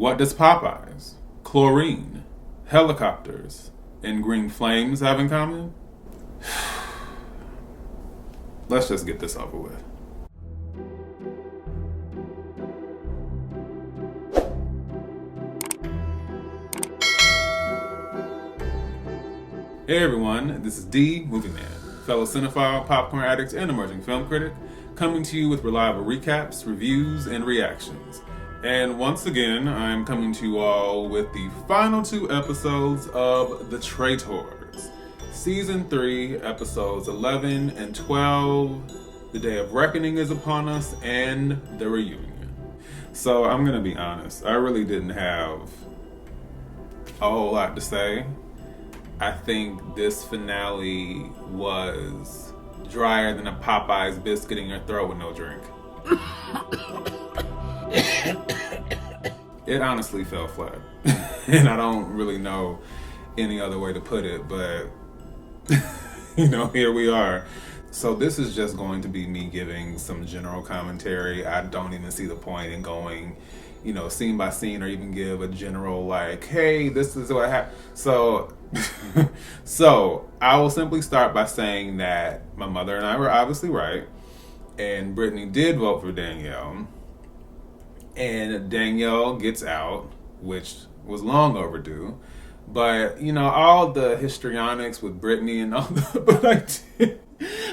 What does Popeyes, chlorine, helicopters, and green flames have in common? Let's just get this over with. Hey everyone, this is D, Movie Man, fellow cinephile, popcorn addict, and emerging film critic, coming to you with reliable recaps, reviews, and reactions. And once again, I'm coming to you all with the final 2 episodes of The Traitors. Season 3, episodes 11 and 12. The Day of Reckoning is upon us, and the reunion. So I'm gonna be honest, I really didn't have a whole lot to say. I think this finale was drier than a Popeyes biscuit in your throat with no drink. It honestly fell flat. And I don't really know any other way to put it, but here we are. So this is just going to be me giving some general commentary. I don't even see the point in going, scene by scene, or even give a general like, hey, this is what happened. So I will simply start by saying that my mother and I were obviously right, and Britney did vote for Danielle, and Danielle gets out, which was long overdue. But all the histrionics with Britney and all the, but I did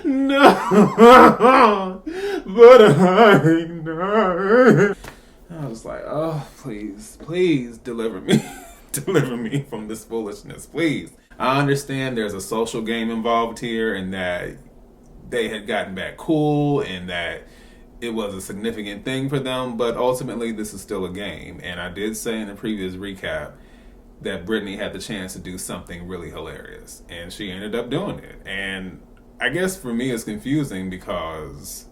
no, but I know. I was like, oh, please deliver me. Deliver me from this foolishness, please. I understand there's a social game involved here, and that they had gotten back cool, and that it was a significant thing for them, but ultimately this is still a game. And I did say in the previous recap that Britney had the chance to do something really hilarious, and she ended up doing it. And I guess for me it's confusing because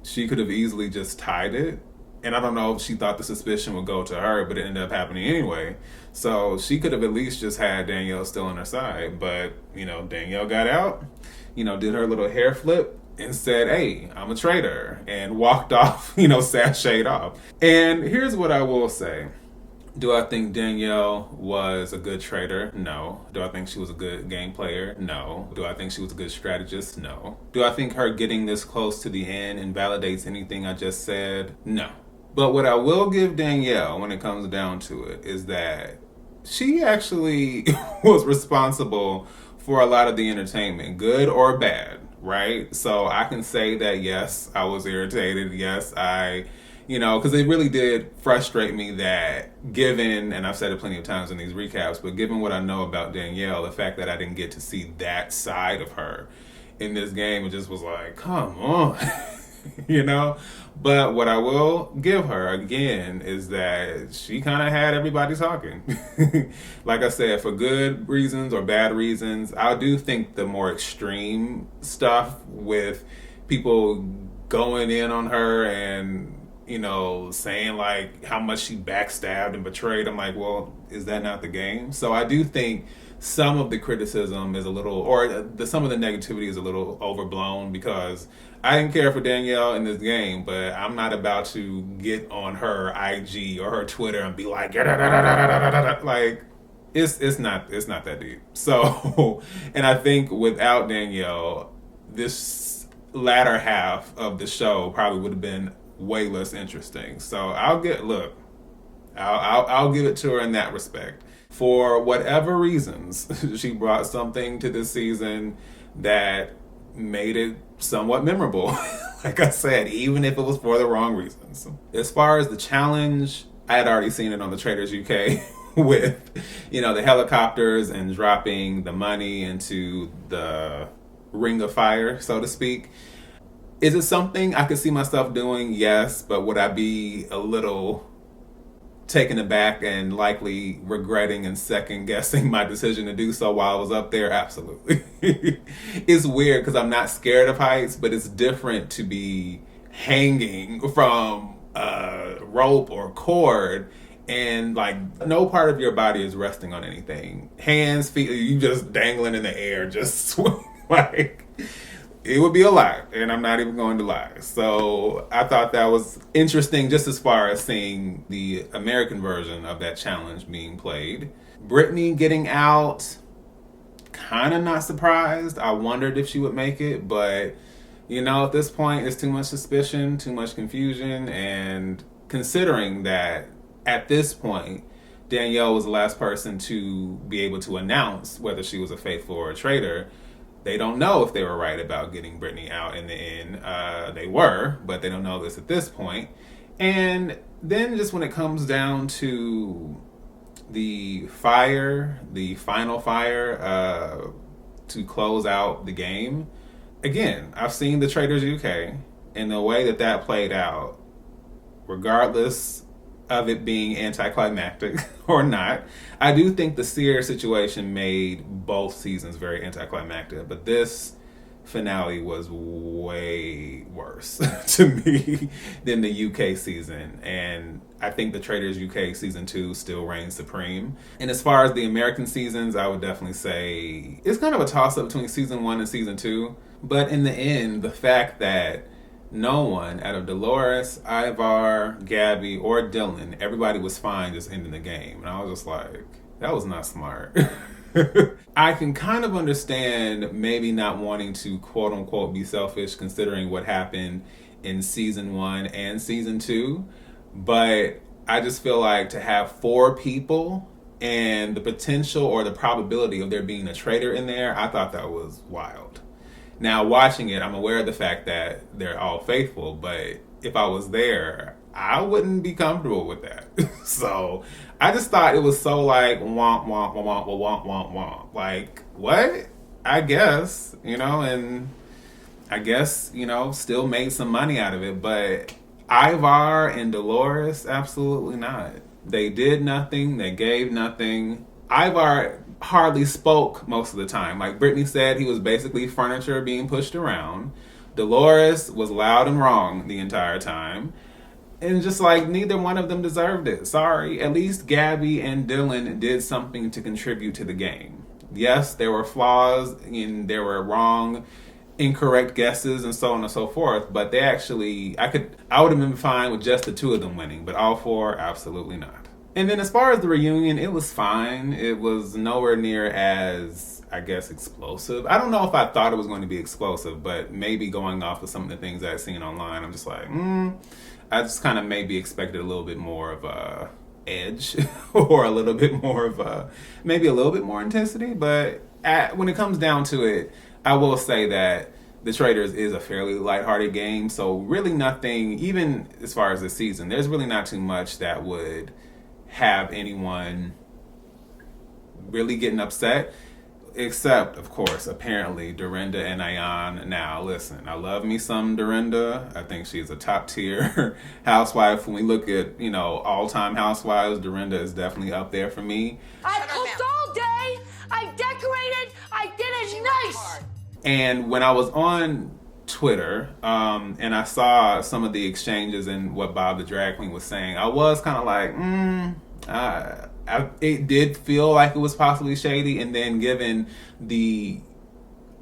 she could have easily just tied it. And I don't know if she thought the suspicion would go to her, but it ended up happening anyway. So she could have at least just had Danielle still on her side. But, Danielle got out, did her little hair flip and said, hey, I'm a traitor, and walked off, sashayed off. And here's what I will say. Do I think Danielle was a good traitor? No. Do I think she was a good game player? No. Do I think she was a good strategist? No. Do I think her getting this close to the end invalidates anything I just said? No. But what I will give Danielle when it comes down to it is that she actually was responsible for a lot of the entertainment, good or bad, right? So I can say that, yes, I was irritated. Yes, because it really did frustrate me that given, and I've said it plenty of times in these recaps, but given what I know about Danielle, the fact that I didn't get to see that side of her in this game, it just was like, come on, But what I will give her, again, is that she kind of had everybody talking. Like I said, for good reasons or bad reasons. I do think the more extreme stuff with people going in on her and saying like how much she backstabbed and betrayed. I'm like, well, is that not the game? So I do think some of the criticism is a little, or some of the negativity is a little overblown, because I didn't care for Danielle in this game, but I'm not about to get on her IG or her Twitter and be like, like it's not that deep. So, and I think without Danielle, this latter half of the show probably would have been way less interesting. So I'll give it to her in that respect. For whatever reasons, she brought something to this season that made it somewhat memorable. Like I said, even if it was for the wrong reasons. As far as the challenge, I had already seen it on the Traitors UK with, the helicopters and dropping the money into the ring of fire, so to speak. Is it something I could see myself doing? Yes, but would I be a little taken aback and likely regretting and second guessing my decision to do so while I was up there? Absolutely. It's weird because I'm not scared of heights, but it's different to be hanging from a rope or cord and like no part of your body is resting on anything. Hands, feet, you just dangling in the air, just like It would be a lot, and I'm not even going to lie. So I thought that was interesting just as far as seeing the American version of that challenge being played. Britney getting out, kind of not surprised. I wondered if she would make it, but at this point, it's too much suspicion, too much confusion, and considering that at this point, Danielle was the last person to be able to announce whether she was a faithful or a traitor. They don't know if they were right about getting Britney out in the end. They were, but they don't know this at this point. And then just when it comes down to the final fire to close out the game, again, I've seen the Traitors UK, and the way that played out, regardless of it being anticlimactic or not, I do think the Ciara situation made both seasons very anticlimactic, but this finale was way worse to me than the UK season, and I think the Traitors UK season 2 still reigns supreme. And as far as the American seasons, I would definitely say it's kind of a toss-up between season 1 and season 2, but in the end, the fact that no one out of Dolores, Ivar, Gabby, or Dylan, everybody was fine just ending the game. And I was just like, that was not smart. I can kind of understand maybe not wanting to quote unquote be selfish considering what happened in season 1 and season 2. But I just feel like to have 4 people and the potential or the probability of there being a traitor in there, I thought that was wild. Now, watching it, I'm aware of the fact that they're all faithful, but if I was there, I wouldn't be comfortable with that. So I just thought it was so like, womp, womp, womp, womp, womp, womp. Like, what? I guess, and I guess, still made some money out of it. But Ivar and Dolores, absolutely not. They did nothing. They gave nothing. Ivar hardly spoke most of the time. Like Britney said, he was basically furniture being pushed around. Dolores was loud and wrong the entire time. And just like neither one of them deserved it. Sorry. At least Gabby and Dylan did something to contribute to the game. Yes, there were flaws and there were wrong, incorrect guesses and so on and so forth. But they actually, I would have been fine with just the 2 of them winning. But all 4, absolutely not. And then as far as the reunion, it was fine. It was nowhere near as, I guess, explosive. I don't know if I thought it was going to be explosive, but maybe going off of some of the things I've seen online, I'm just like, I just kind of maybe expected a little bit more of a edge or a little bit more of maybe a little bit more intensity. But when it comes down to it, I will say that the Traitors is a fairly lighthearted game. So really nothing, even as far as the season, there's really not too much that would have anyone really getting upset, except, of course, apparently Dorinda and Ayan. Now, listen, I love me some Dorinda. I think she's a top tier housewife. When we look at, all-time housewives, Dorinda is definitely up there for me. I cooked all day. I decorated. I did it nice. And when I was on Twitter, and I saw some of the exchanges and what Bob the Drag Queen was saying, I was kind of like, it did feel like it was possibly shady. And then given the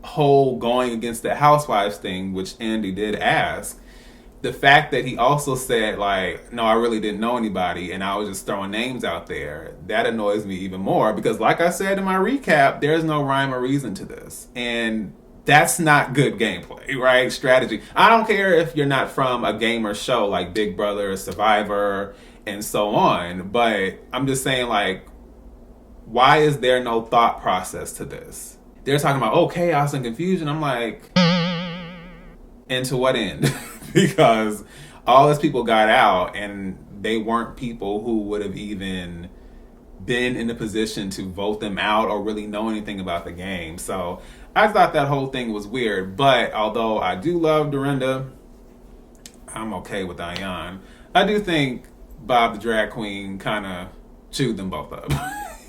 whole going against the housewives thing, which Andy did ask, the fact that he also said like, no, I really didn't know anybody and I was just throwing names out there, that annoys me even more because like I said in my recap, there's no rhyme or reason to this. And that's not good gameplay, right? Strategy. I don't care if you're not from a gamer show like Big Brother, Survivor, and so on, but I'm just saying, like, why is there no thought process to this? They're talking about, chaos and confusion. I'm like, and to what end? Because all these people got out and they weren't people who would have even been in the position to vote them out or really know anything about the game. So I thought that whole thing was weird, but although I do love Dorinda, I'm okay with Ayan. I do think Bob the Drag Queen kind of chewed them both up,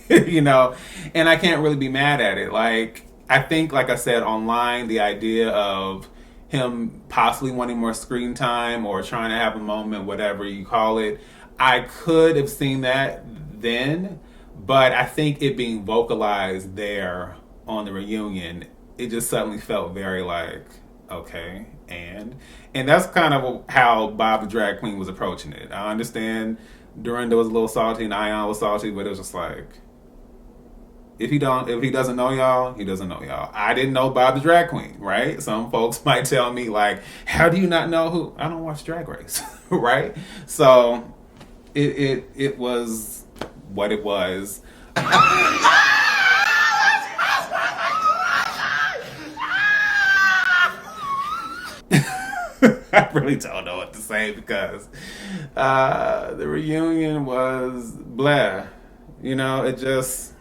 and I can't really be mad at it. Like, I think, like I said online, the idea of him possibly wanting more screen time or trying to have a moment, whatever you call it, I could have seen that then, but I think it being vocalized there on the reunion, it just suddenly felt very like, Okay, and that's kind of how Bob the Drag Queen was approaching it. I understand Dorinda was a little salty and Ayan was salty, but it was just like, if he doesn't know y'all, he doesn't know y'all. I didn't know Bob the Drag Queen, right? Some folks might tell me like, how do you not know who? I don't watch Drag Race, right? So it was what it was. I really don't know what to say because the reunion was blah. You know, it just...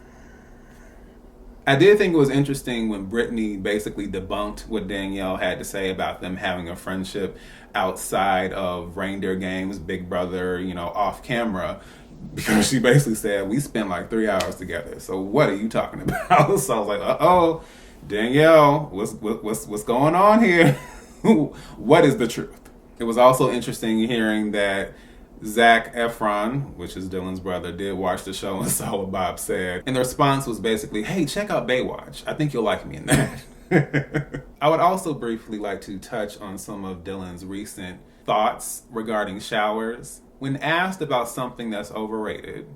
I did think it was interesting when Britney basically debunked what Danielle had to say about them having a friendship outside of reindeer games, Big Brother, you know, off camera. Because she basically said, we spent like 3 hours together. So what are you talking about? So I was like, uh-oh, Danielle, what's going on here? What is the truth? It was also interesting hearing that Zac Efron, which is Dylan's brother, did watch the show and saw what Bob said. And the response was basically, hey, check out Baywatch. I think you'll like me in that. I would also briefly like to touch on some of Dylan's recent thoughts regarding showers. When asked about something that's overrated,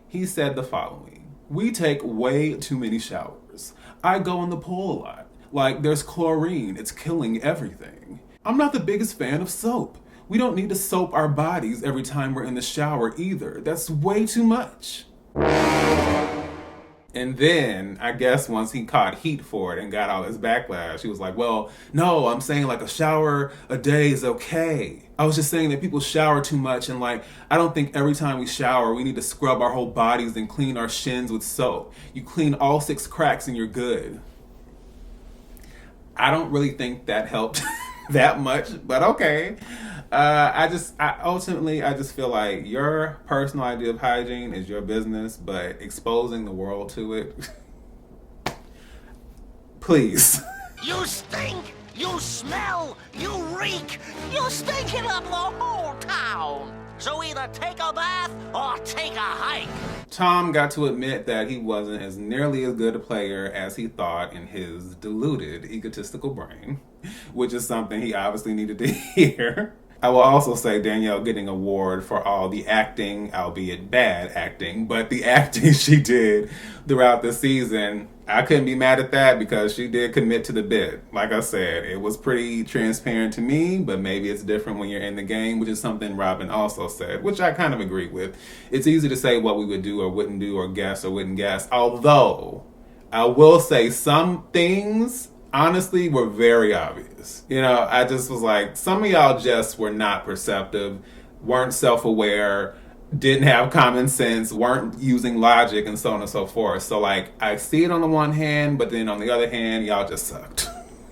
he said the following: we take way too many showers. I go in the pool a lot. Like, there's chlorine. It's killing everything. I'm not the biggest fan of soap. We don't need to soap our bodies every time we're in the shower either. That's way too much. And then, I guess once he caught heat for it and got all his backlash, he was like, well, no, I'm saying like a shower a day is okay. I was just saying that people shower too much, and like, I don't think every time we shower, we need to scrub our whole bodies and clean our shins with soap. You clean all 6 cracks and you're good. I don't really think that helped that much, but okay. I ultimately just feel like your personal idea of hygiene is your business, but exposing the world to it, please. You stink! You smell! You reek! You're stinking up the whole town! So either take a bath or take a hike! Tom got to admit that he wasn't as nearly as good a player as he thought in his deluded, egotistical brain, which is something he obviously needed to hear. I will also say Danielle getting an award for all the acting, albeit bad acting, but the acting she did throughout the season, I couldn't be mad at that because she did commit to the bit. Like I said, it was pretty transparent to me, but maybe it's different when you're in the game, which is something Robyn also said, which I kind of agree with. It's easy to say what we would do or wouldn't do or guess or wouldn't guess, although I will say some things honestly were very obvious. You know, I just was like, some of y'all just were not perceptive, weren't self-aware, didn't have common sense, weren't using logic, and so on and so forth. So like, I see it on the one hand, but then on the other hand, y'all just sucked.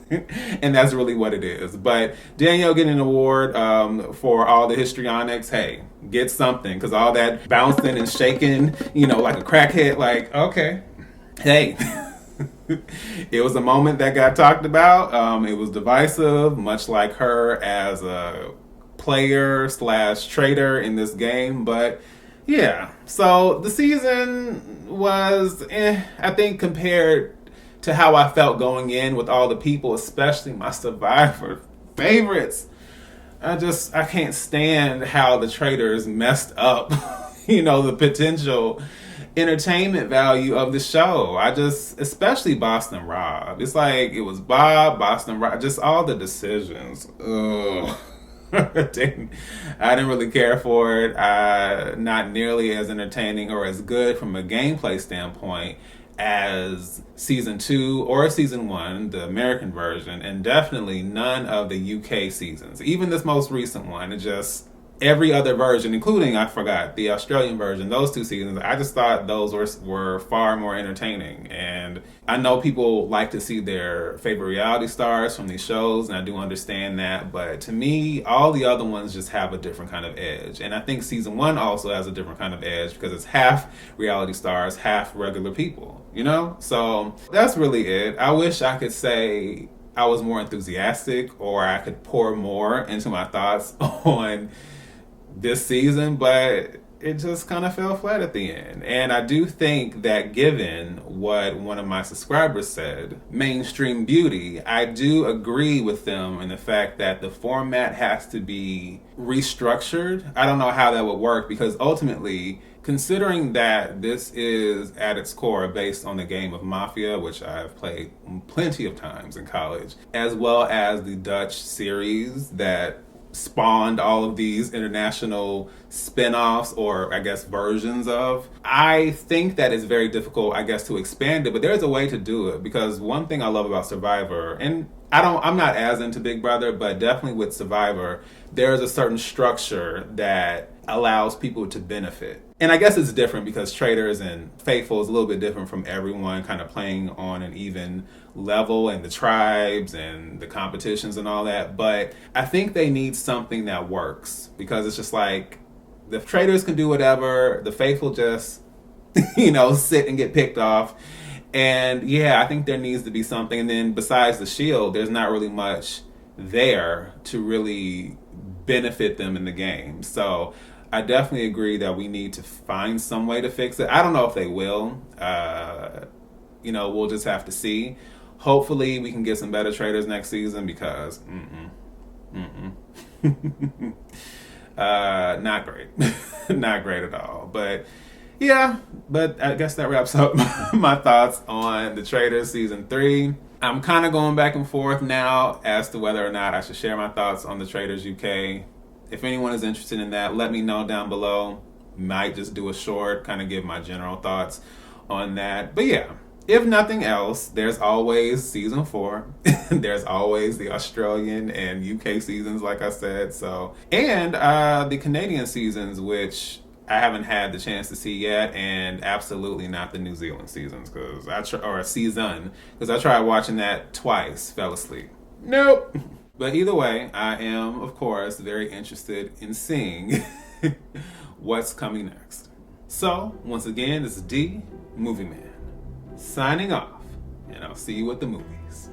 And that's really what it is. But Danielle getting an award for all the histrionics, hey, get something, because all that bouncing and shaking, you know, like a crackhead, like, okay, hey. It was a moment that got talked about. It was divisive, much like her as a player / traitor in this game. But yeah, so the season was, I think, compared to how I felt going in with all the people, especially my Survivor favorites. I can't stand how the Traitors messed up, you know, the potential entertainment value of the show. Especially Boston Rob. It's like, it was Bob, Boston Rob, just all the decisions. Ugh. I didn't really care for it. Not nearly as entertaining or as good from a gameplay standpoint as season 2 or season 1, the American version, and definitely none of the UK seasons. Even this most recent one, it just... Every other version, including, I forgot, the Australian version, those 2 seasons, I just thought those were far more entertaining. And I know people like to see their favorite reality stars from these shows, and I do understand that. But to me, all the other ones just have a different kind of edge. And I think season 1 also has a different kind of edge because it's half reality stars, half regular people, you know? So that's really it. I wish I could say I was more enthusiastic or I could pour more into my thoughts on this season, but it just kind of fell flat at the end. And I do think that given what one of my subscribers said, Mainstream Beauty, I do agree with them in the fact that the format has to be restructured. I don't know how that would work because ultimately, considering that this is at its core based on the game of Mafia, which I've played plenty of times in college, as well as the Dutch series that spawned all of these international spin-offs or I guess versions of, I think that it's very difficult, I guess, to expand it, but there's a way to do it because one thing I love about Survivor, and I'm not as into Big Brother, but definitely with Survivor, there's a certain structure that allows people to benefit. And I guess it's different because Traitors and Faithful is a little bit different from everyone kind of playing on an even level and the tribes and the competitions and all that. But I think they need something that works because it's just like the Traitors can do whatever, the Faithful just, sit and get picked off. And yeah, I think there needs to be something. And then besides the Shield, there's not really much there to really benefit them in the game. So I definitely agree that we need to find some way to fix it. I don't know if they will. We'll just have to see. Hopefully we can get some better Traitors next season because not great. Not great at all. But yeah, I guess that wraps up my thoughts on the Traitors season 3. I'm kind of going back and forth now as to whether or not I should share my thoughts on the Traitors UK. If anyone is interested in that, let me know down below. Might just do a short, kind of give my general thoughts on that. But yeah, if nothing else, there's always season 4. There's always the Australian and UK seasons, like I said. And the Canadian seasons, which I haven't had the chance to see yet, and absolutely not the New Zealand seasons, or season, because I tried watching that twice, fell asleep. Nope. But either way, I am, of course, very interested in seeing what's coming next. So, once again, this is D, Movie Man, signing off, and I'll see you at the movies.